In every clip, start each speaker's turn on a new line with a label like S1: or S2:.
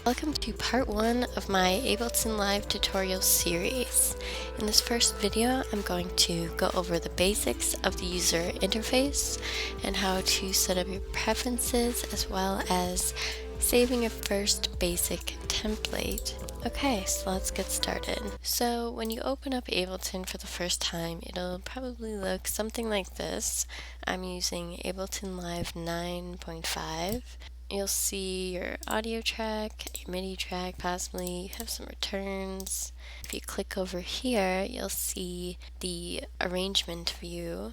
S1: Welcome to part 1 of my Ableton Live tutorial series. In this first video, I'm going to go over the basics of the user interface and how to set up your preferences as well as saving your first basic template. Okay, so let's get started. So when you open up Ableton for the first time, it'll probably look something like this. I'm using Ableton Live 9.5. You'll see your audio track, your MIDI track, possibly you have some returns. If you click over here, you'll see the arrangement view.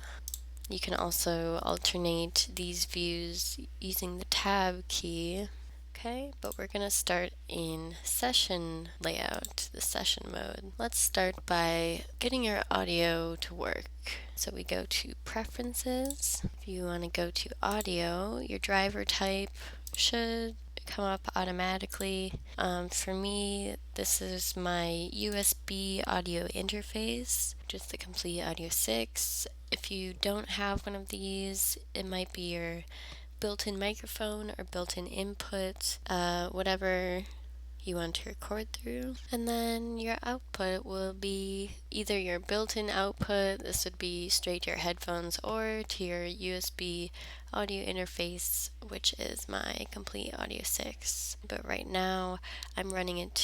S1: You can also alternate these views using the tab key. Okay, but we're going to start in session layout, the session mode. Let's start by getting your audio to work. So we go to preferences. If you want to go to audio, your driver type should come up automatically. For me, this is my USB audio interface, just the Complete Audio 6. If you don't have one of these, it might be your built-in microphone or built-in input, whatever you want to record through. And then your output will be either your built-in output, this would be straight to your headphones, or to your USB audio interface, which is my Complete Audio 6. But right now I'm running it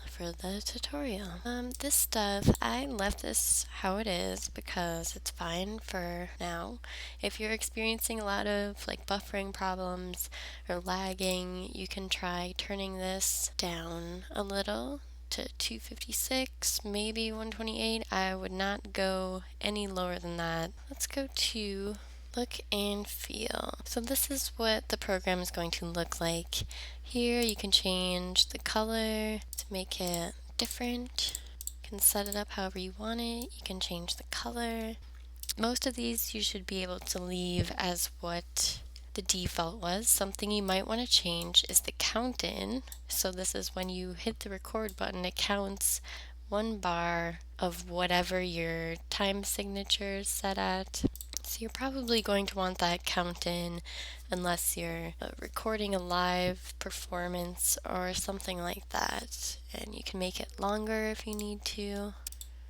S1: for the tutorial. This stuff, I left this how it is because it's fine for now. If you're experiencing a lot of like buffering problems or lagging, you can try turning this down a little to 256, maybe 128. I would not go any lower than that. Let's go to look and feel. So this is what the program is going to look like. Here you can change the color to make it different. You can set it up however you want it. You can change the color. Most of these you should be able to leave as what the default was. Something you might want to change is the count in. So this is when you hit the record button, it counts one bar of whatever your time signature is set at. So you're probably going to want that count in unless you're recording a live performance or something like that. And you can make it longer if you need to.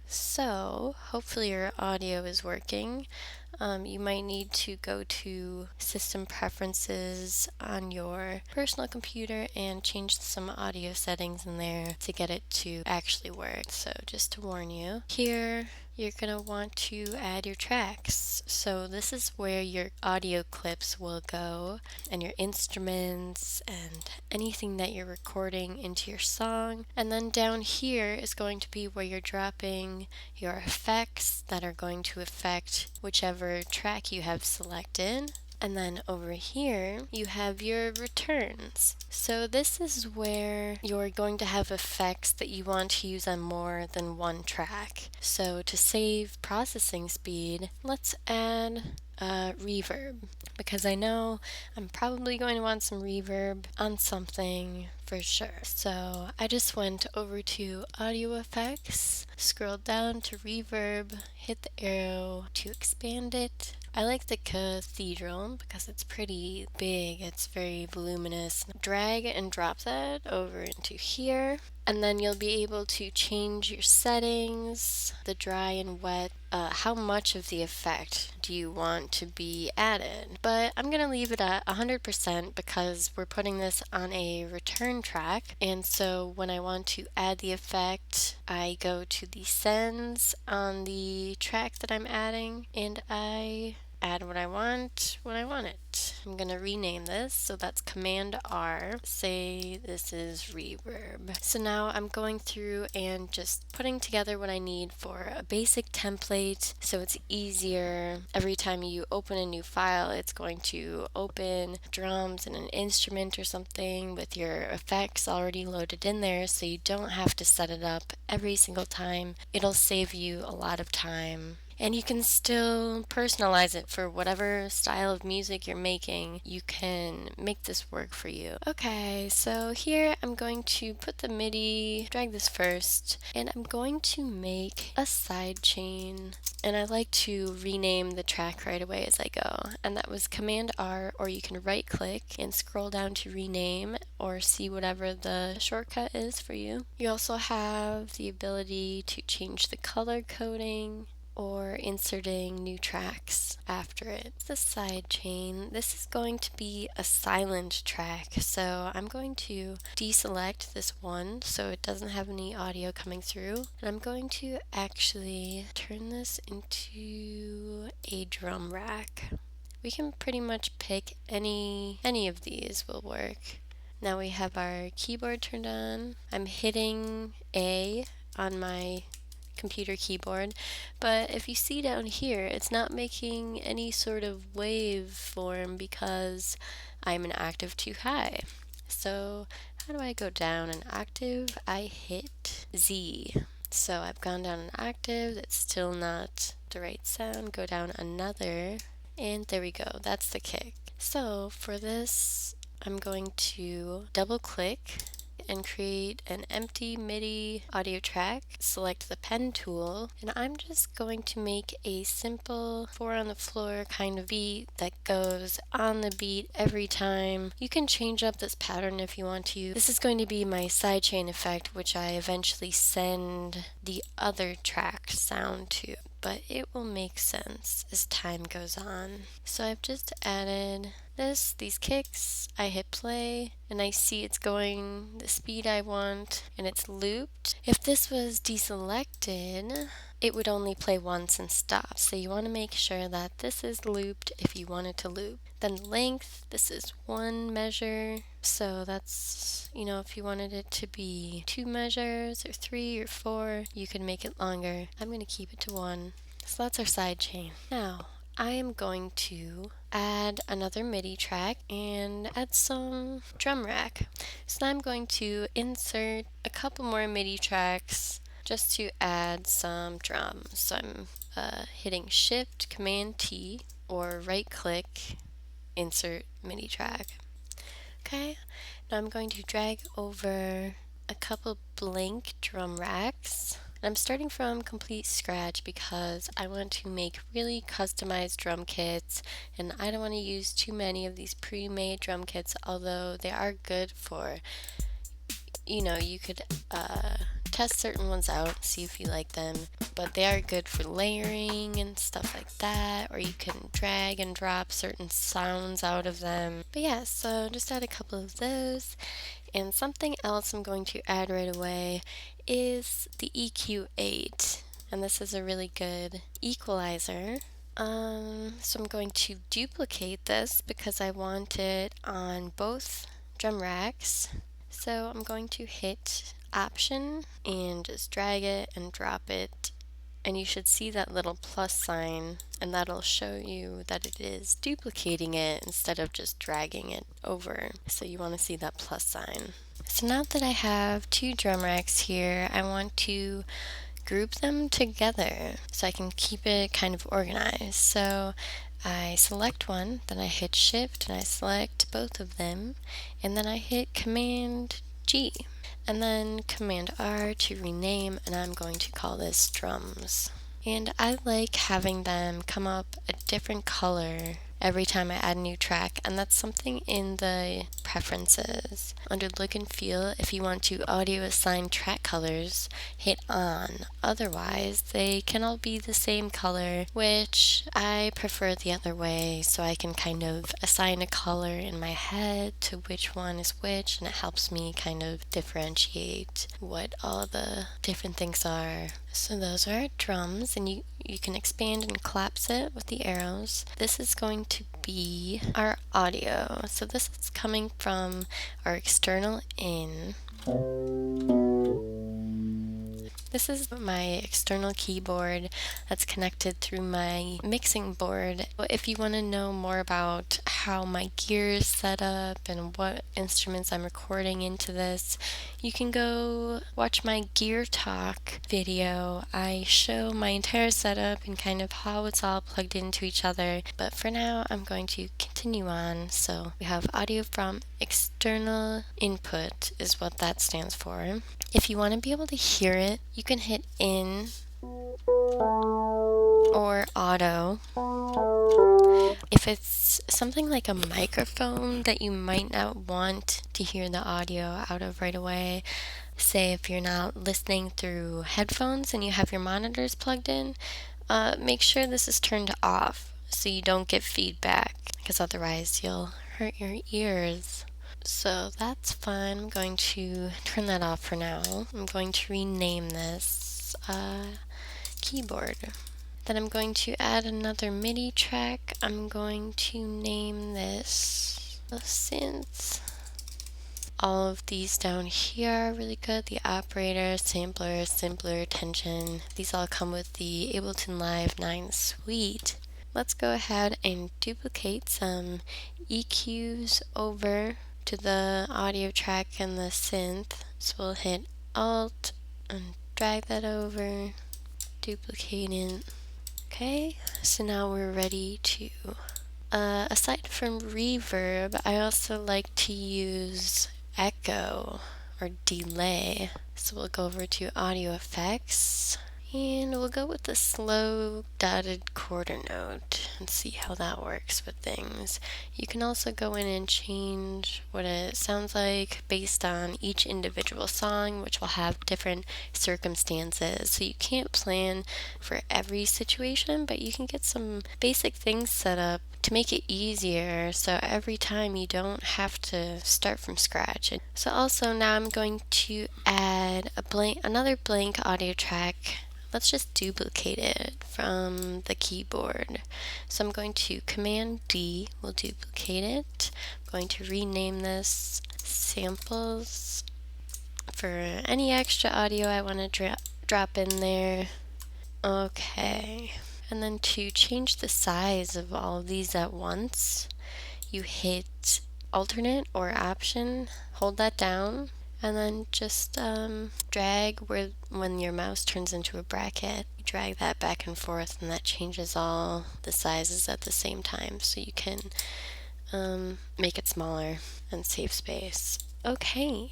S1: So hopefully your audio is working. You might need to go to System Preferences on your personal computer and change some audio settings in there to get it to actually work. So just to warn you, here you're going to want to add your tracks. So this is where your audio clips will go and your instruments and anything that you're recording into your song. And then down here is going to be where you're dropping your effects that are going to affect whichever track you have selected. And then over here, you have your returns. So this is where you're going to have effects that you want to use on more than one track. So to save processing speed, let's add reverb, because I know I'm probably going to want some reverb on something for sure. So I just went over to audio effects, scrolled down to reverb, hit the arrow to expand it. I like the cathedral because it's pretty big, it's very voluminous. Drag and drop that over into here, and then you'll be able to change your settings, the dry and wet, how much of the effect do you want to be added. But I'm going to leave it at 100% because we're putting this on a return track, and so when I want to add the effect, I go to the sends on the track that I'm adding, and I add what I want when I want it. I'm going to rename this, so that's Command R. Say this is reverb. So now I'm going through and just putting together what I need for a basic template so it's easier. Every time you open a new file, it's going to open drums and an instrument or something with your effects already loaded in there, so you don't have to set it up every single time. It'll save you a lot of time. And you can still personalize it for whatever style of music you're making. You can make this work for you. Okay, so here I'm going to put the MIDI, drag this first, and I'm going to make a side chain. And I like to rename the track right away as I go. And that was Command R, or you can right click and scroll down to rename or see whatever the shortcut is for you. You also have the ability to change the color coding or inserting new tracks after it. The side chain, this is going to be a silent track, so I'm going to deselect this one so it doesn't have any audio coming through, and I'm going to actually turn this into a drum rack. We can pretty much pick any of these will work. Now we have our keyboard turned on. I'm hitting A on my computer keyboard, but if you see down here, it's not making any sort of waveform because I'm an octave too high. So how do I go down an octave? I hit Z. So I've gone down an octave, that's still not the right sound. Go down another, and there we go, that's the kick. So for this, I'm going to double click and create an empty MIDI audio track. Select the pen tool, and I'm just going to make a simple 4 on the floor kind of beat that goes on the beat every time. You can change up this pattern if you want to. This is going to be my sidechain effect, which I eventually send the other track sound to, but it will make sense as time goes on. So I've just added these kicks. I hit play and I see it's going the speed I want and it's looped. If this was deselected, it would only play once and stop. So you want to make sure that this is looped if you want it to loop. Then length, this is 1 measure. So that's, if you wanted it to be 2 measures or 3 or 4, you can make it longer. I'm going to keep it to 1. So that's our side chain. Now, I am going to add another MIDI track and add some drum rack. So now I'm going to insert a couple more MIDI tracks just to add some drums. So I'm hitting Shift Command T or right click, insert MIDI track. Okay, now I'm going to drag over a couple blank drum racks. I'm starting from complete scratch because I want to make really customized drum kits, and I don't want to use too many of these pre-made drum kits, although they are good for, you could test certain ones out, see if you like them, but they are good for layering and stuff like that, or you can drag and drop certain sounds out of them. But yeah, so just add a couple of those. And something else I'm going to add right away is the EQ8. And this is a really good equalizer. So I'm going to duplicate this because I want it on both drum racks. So I'm going to hit Option and just drag it and drop it. And you should see that little plus sign, and that'll show you that it is duplicating it instead of just dragging it over. So you want to see that plus sign. So now that I have 2 drum racks here, I want to group them together so I can keep it kind of organized. So I select one, then I hit Shift and I select both of them, and then I hit Command G. And then Command R to rename, and I'm going to call this drums. And I like having them come up a different color every time I add a new track, and that's something in the preferences. Under look and feel, if you want to audio assign track colors, hit on. Otherwise, they can all be the same color, which I prefer the other way, so I can kind of assign a color in my head to which one is which, and it helps me kind of differentiate what all the different things are. So those are our drums, and you can expand and collapse it with the arrows. This is going to be our audio. So this is coming from our external in. This is my external keyboard that's connected through my mixing board. If you want to know more about how my gear is set up and what instruments I'm recording into this, you can go watch my gear talk video. I show my entire setup and kind of how it's all plugged into each other. But for now, I'm going to continue on. So we have audio from external input is what that stands for. If you want to be able to hear it, you can hit in or auto. If it's something like a microphone that you might not want to hear the audio out of right away, say if you're not listening through headphones and you have your monitors plugged in, make sure this is turned off so you don't get feedback, because otherwise you'll hurt your ears. So that's fine. I'm going to turn that off for now. I'm going to rename this keyboard. Then I'm going to add another MIDI track. I'm going to name this synth. All of these down here are really good. The operator, sampler, simpler, tension. These all come with the Ableton Live 9 suite. Let's go ahead and duplicate some EQs over to the audio track and the synth. So we'll hit Alt and drag that over, duplicate it. Okay, so now we're ready to, aside from reverb, I also like to use echo or delay. So we'll go over to audio effects. And we'll go with the slow dotted quarter note and see how that works with things. You can also go in and change what it sounds like based on each individual song, which will have different circumstances. So you can't plan for every situation, but you can get some basic things set up to make it easier, so every time you don't have to start from scratch. So also now I'm going to add another blank audio track. Let's just duplicate it from the keyboard. So I'm going to Command D, we'll duplicate it. I'm going to rename this samples for any extra audio I want to drop in there. Okay. And then to change the size of all of these at once, you hit alternate or option, hold that down, and then just drag when your mouse turns into a bracket, you drag that back and forth, and that changes all the sizes at the same time, so you can make it smaller and save space. Okay,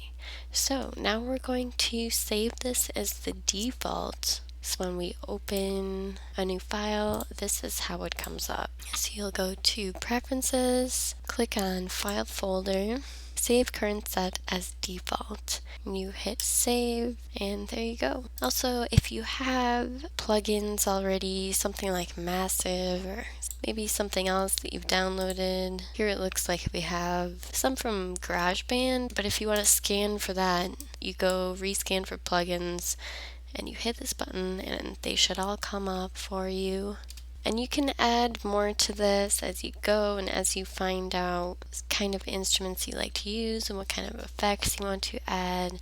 S1: so now we're going to save this as the default. So when we open a new file, this is how it comes up. So you'll go to Preferences, click on File Folder, Save Current Set as Default. And you hit Save, and there you go. Also, if you have plugins already, something like Massive or maybe something else that you've downloaded. Here it looks like we have some from GarageBand, but if you want to scan for that, you go Rescan for Plugins, and you hit this button and they should all come up for you. And you can add more to this as you go and as you find out what kind of instruments you like to use and what kind of effects you want to add.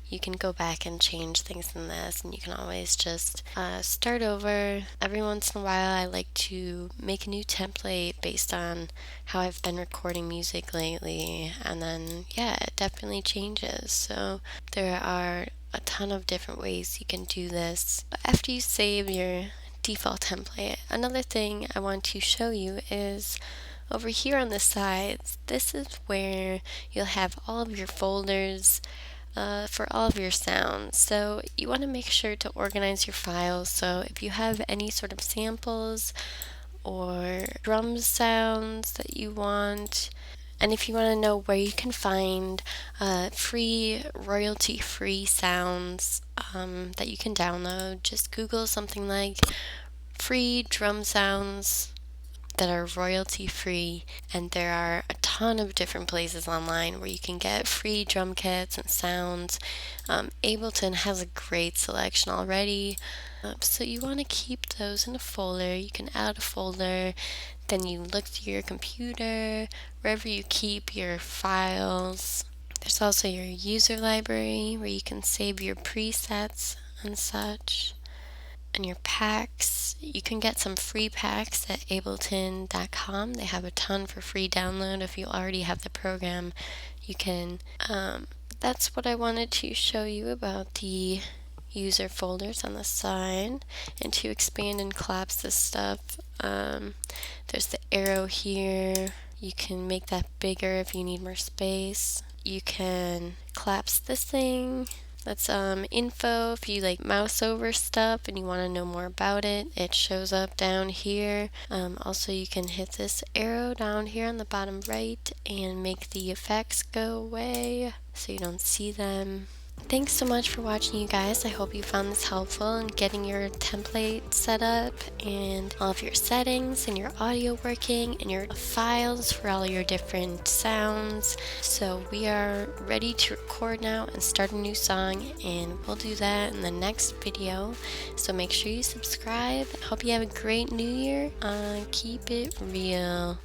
S1: You can go back and change things in this, and you can always just start over. Every once in a while I like to make a new template based on how I've been recording music lately, and then yeah, it definitely changes. So there are a ton of different ways you can do this. But after you save your default template, another thing I want to show you is over here on the sides. This is where you'll have all of your folders for all of your sounds. So you want to make sure to organize your files. So if you have any sort of samples or drum sounds that you want, and if you want to know where you can find free, royalty-free sounds that you can download, just Google something like free drum sounds that are royalty-free, and there are a ton of different places online where you can get free drum kits and sounds. Ableton has a great selection already, so you want to keep those in a folder. You can add a folder, then you look through your computer, wherever you keep your files. There's also your user library where you can save your presets. and such. And your packs, you can get some free packs at ableton.com. They have a ton for free download. If you already have the program, you can. That's what I wanted to show you about the user folders on the side. And to expand and collapse this stuff, there's the arrow here. You can make that bigger if you need more space. You can collapse this thing. That's info. If you like mouse over stuff and you want to know more about it, it shows up down here. Also, you can hit this arrow down here on the bottom right and make the effects go away so you don't see them. Thanks so much for watching, you guys. I hope you found this helpful in getting your template set up and all of your settings and your audio working and your files for all your different sounds. So we are ready to record now and start a new song, and we'll do that in the next video. So make sure you subscribe. Hope you have a great new year. Keep it real.